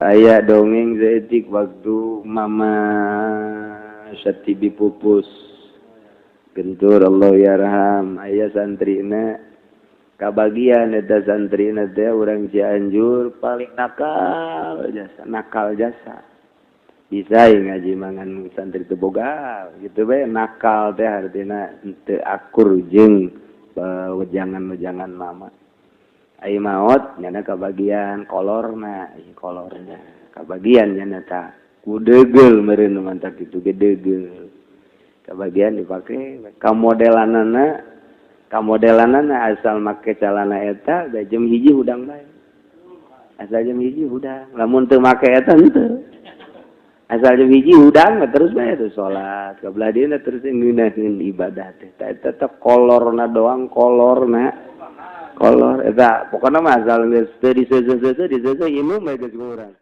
Aya dongeng seetik waktu mama Satibi pupus gentur Allah yarham aya santrina kabagian eta santrina teh urang Cianjur paling nakal jasa bisa ngaji mangan santri teu boga gitu bae nakal teh artina teu akur jeung wejangan mama ai maot nyana kabagian kolorna kabagian nyana ta kudeugel meureun mantap kitu gedeugel kabagian dipake kamodelanana asal make calana eta da jam 1 hudang bae asal jam 1 hudang lamun teu make eta henteu asal jam 1 hudang terus bae teh salat kabelah dieuna terus ngeunaheun ibadah teh eta kolorna doang kolor eta pokona mah asal geus teu diseuseut imam bae geus urang